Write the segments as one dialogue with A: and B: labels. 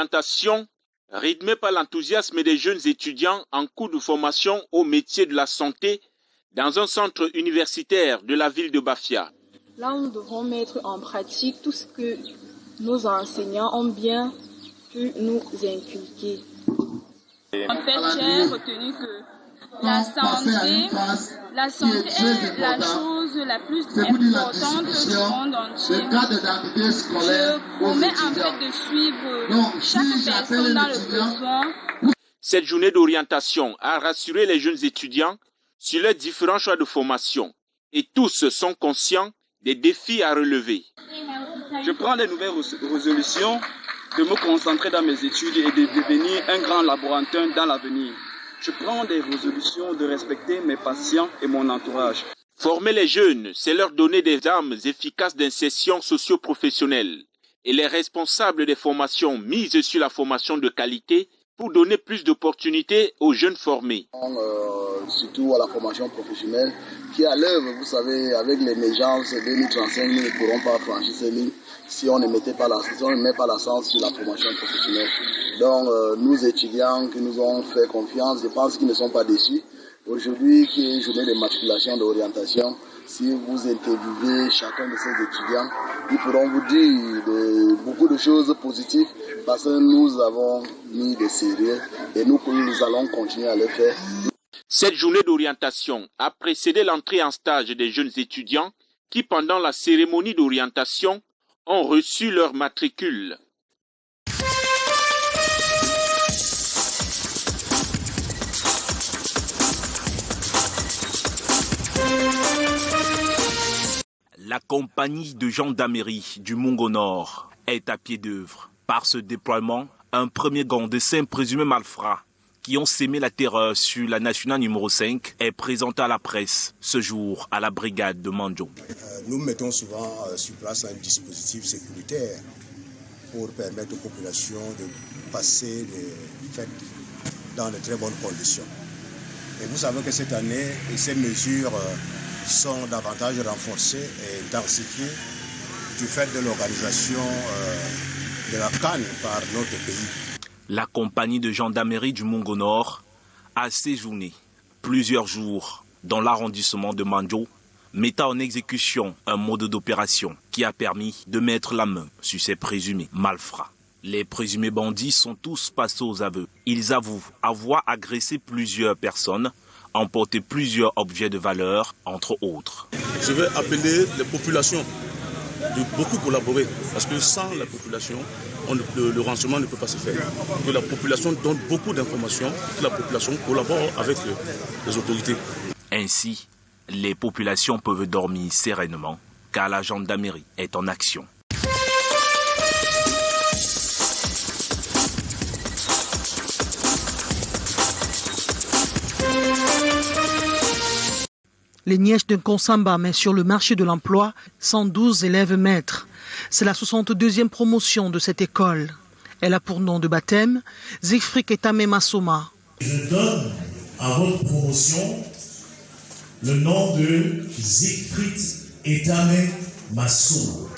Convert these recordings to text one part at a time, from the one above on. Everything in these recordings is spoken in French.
A: d'orientation rythmée par l'enthousiasme des jeunes étudiants en cours de formation au métier de la santé dans un centre universitaire de la ville de Bafia.
B: Là, nous devons mettre en pratique tout ce que nos enseignants ont bien pu nous inculquer.
C: En fait, j'ai retenu que la santé est la chose la plus importante du monde entier. Je promets en fait de suivre chaque personne dans le besoin.
A: Cette journée d'orientation a rassuré les jeunes étudiants sur leurs différents choix de formation et tous sont conscients des défis à relever.
D: Je prends des nouvelles résolutions de me concentrer dans mes études et de devenir un grand laborantin dans l'avenir. Je prends des résolutions de respecter mes patients et mon entourage.
A: Former les jeunes, c'est leur donner des armes efficaces d'insertion socio-professionnelle. Et les responsables des formations misent sur la formation de qualité pour donner plus d'opportunités aux jeunes formés.
E: Surtout à la formation professionnelle qui est à l'œuvre, vous savez, avec l'émergence 2035, nous ne pourrons pas franchir ces lignes si on ne met pas l'accent sur la formation professionnelle. Donc, nous étudiants qui nous ont fait confiance, je pense qu'ils ne sont pas déçus. Aujourd'hui, qui est journée de matriculation, d'orientation, si vous interviewez chacun de ces étudiants, ils pourront vous dire beaucoup de choses positives parce que nous avons mis des sérieux et nous allons continuer à le faire.
A: Cette journée d'orientation a précédé l'entrée en stage des jeunes étudiants qui, pendant la cérémonie d'orientation, ont reçu leur matricule. La compagnie de gendarmerie du Mungo Nord est à pied d'œuvre. Par ce déploiement, un premier gang de 5 présumés malfrats qui ont sémé la terreur sur la nationale numéro 5 est présenté à la presse ce jour à la brigade de Mandjo.
F: Nous mettons souvent sur place un dispositif sécuritaire pour permettre aux populations de passer les fêtes dans de très bonnes conditions. Et vous savez que cette année, ces mesures sont davantage renforcées et intensifiées du fait de l'organisation de la CAN par notre pays.
A: La compagnie de gendarmerie du Mungo Nord a séjourné plusieurs jours dans l'arrondissement de Mandjo, mettant en exécution un mode d'opération qui a permis de mettre la main sur ces présumés malfrats. Les présumés bandits sont tous passés aux aveux. Ils avouent avoir agressé plusieurs personnes, emporté plusieurs objets de valeur, entre autres.
G: Je vais appeler les populations de beaucoup collaborer, parce que sans la population, le renseignement ne peut pas se faire. Que la population donne beaucoup d'informations, que la population collabore avec les autorités.
A: Ainsi, les populations peuvent dormir sereinement, car la gendarmerie est en action.
H: Les nièces de Konsamba met sur le marché de l'emploi 112 élèves maîtres. C'est la 62e promotion de cette école. Elle a pour nom de baptême Zifrik Etame Masoma.
I: Je donne à votre promotion le nom de Zifrik Etame Masoma.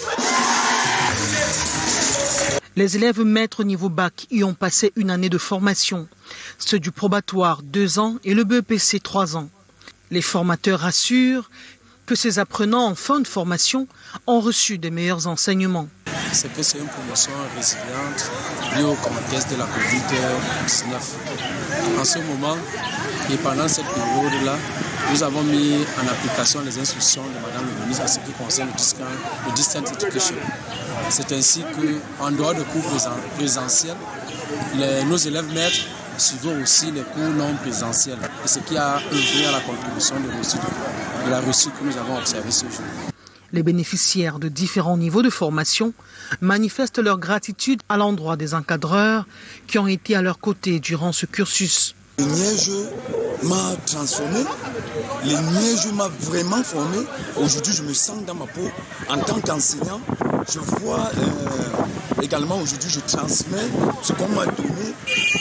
H: Les élèves maîtres niveau bac y ont passé une année de formation. Ceux du probatoire 2 ans et le BEPC 3 ans. Les formateurs rassurent que ces apprenants en fin de formation ont reçu des meilleurs enseignements.
J: C'est que c'est une promotion résiliente liée au contexte de la Covid-19. En ce moment et pendant cette période-là, nous avons mis en application les instructions de Madame le ministre en ce qui concerne le Distant Education. C'est ainsi qu'en dehors de cours présentiels, nos élèves maîtres suivent aussi les cours non présentiels. Et ce qui a œuvré à la contribution de la réussite que nous avons observée ce jour.
H: Les bénéficiaires de différents niveaux de formation manifestent leur gratitude à l'endroit des encadreurs qui ont été à leur côté durant ce cursus.
E: Le Niège m'a transformé, le Niège m'a vraiment formé. Aujourd'hui, je me sens dans ma peau. En tant qu'enseignant, je vois également aujourd'hui, je transmets ce qu'on m'a donné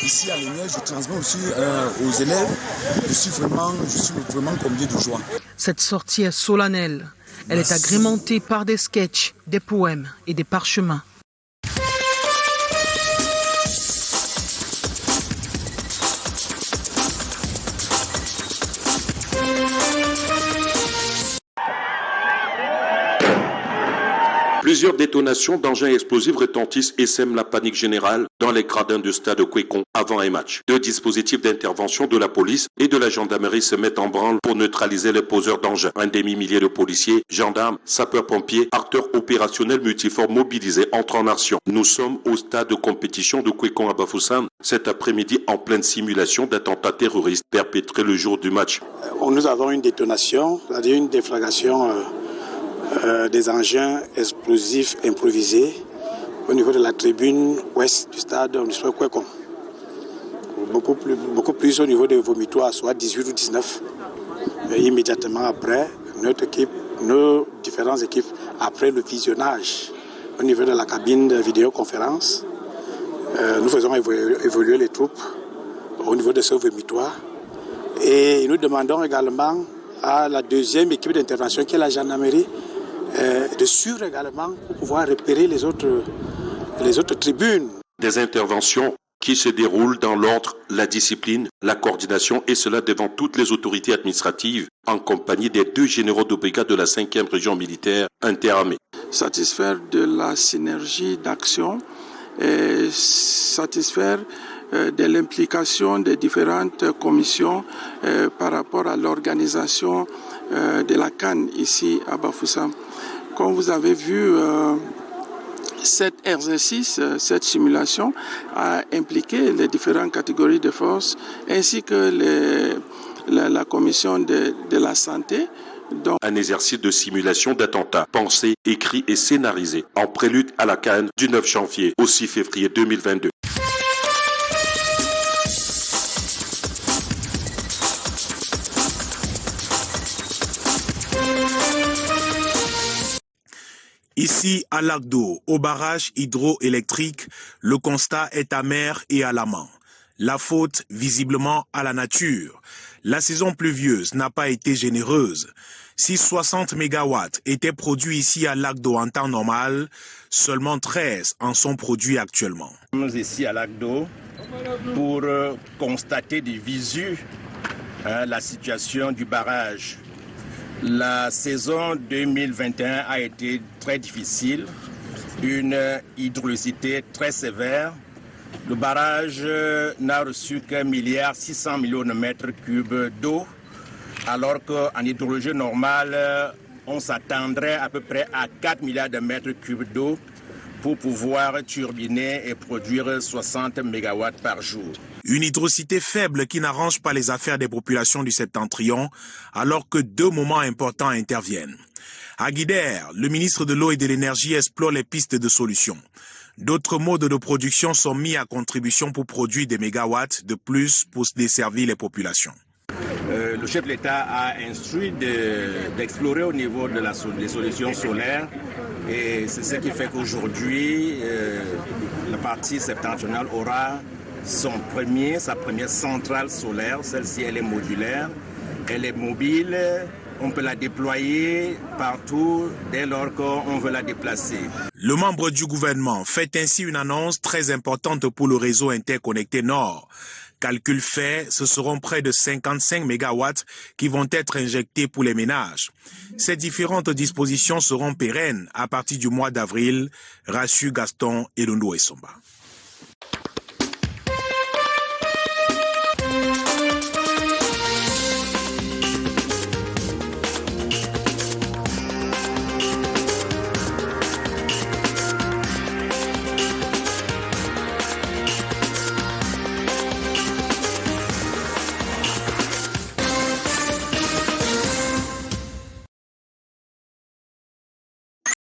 E: ici à l'Niège, je transmets aussi aux élèves. Je suis vraiment comblé de joie.
H: Cette sortie est solennelle. Elle est agrémentée par des sketchs, des poèmes et des parchemins.
K: Plusieurs détonations d'engins explosifs retentissent et sèment la panique générale dans les gradins du stade Kwekon avant un match. 2 dispositifs d'intervention de la police et de la gendarmerie se mettent en branle pour neutraliser les poseurs d'engins. Un demi-millier de policiers, gendarmes, sapeurs-pompiers, acteurs opérationnels multiformes mobilisés entrent en action. Nous sommes au stade de compétition de Kwekon à Bafoussam cet après-midi en pleine simulation d'attentats terroristes perpétrés le jour du match.
L: Nous avons une détonation, c'est-à-dire une déflagration des engins explosifs improvisés au niveau de la tribune ouest du stade municipal Kwekon. Beaucoup plus au niveau des vomitoires, soit 18 ou 19. Et immédiatement après, nos différentes équipes, après le visionnage au niveau de la cabine de vidéoconférence, nous faisons évoluer les troupes au niveau de ce vomitoire. Et nous demandons également à la deuxième équipe d'intervention, qui est la gendarmerie, de suivre également pour pouvoir repérer les autres tribunes.
K: Des interventions qui se déroulent dans l'ordre, la discipline, la coordination, et cela devant toutes les autorités administratives, en compagnie des 2 généraux de brigade de la 5e région militaire interarmée.
M: Satisfaire de la synergie d'action et satisfaire de l'implication des différentes commissions par rapport à l'organisation de la CAN ici à Bafoussam. Comme vous avez vu, cet exercice, cette simulation a impliqué les différentes catégories de forces ainsi que la commission de la santé.
K: Un exercice de simulation d'attentats pensé, écrit et scénarisé en prélude à la CAN du 9 janvier au 6 février 2022.
N: Ici, à Lagdo, au barrage hydroélectrique, le constat est amer et alarmant. La faute, visiblement, à la nature. La saison pluvieuse n'a pas été généreuse. Si 60 MW étaient produits ici à Lagdo en temps normal, seulement 13 en sont produits actuellement.
O: Nous sommes ici à Lagdo pour constater de visu la situation du barrage. La saison 2021 a été très difficile, une hydrologicité très sévère. Le barrage n'a reçu qu'un 1,6 milliard de mètres cubes d'eau, alors qu'en hydrologie normale, on s'attendrait à peu près à 4 milliards de mètres cubes d'eau pour pouvoir turbiner et produire 60 MW par jour.
N: Une hydrocité faible qui n'arrange pas les affaires des populations du septentrion, alors que 2 moments importants interviennent. À Guider, le ministre de l'Eau et de l'Énergie explore les pistes de solutions. D'autres modes de production sont mis à contribution pour produire des mégawatts de plus pour desservir les populations.
O: Le chef de l'État a instruit d'explorer au niveau des solutions solaires, et c'est ce qui fait qu'aujourd'hui, la partie septentrionale aura sa première centrale solaire. Celle-ci, elle est modulaire, elle est mobile, on peut la déployer partout dès lors qu'on veut la déplacer.
N: Le membre du gouvernement fait ainsi une annonce très importante pour le réseau interconnecté Nord. Calcul fait, ce seront près de 55 MW qui vont être injectés pour les ménages. Ces différentes dispositions seront pérennes à partir du mois d'avril, rassure Gaston Elondo Essomba.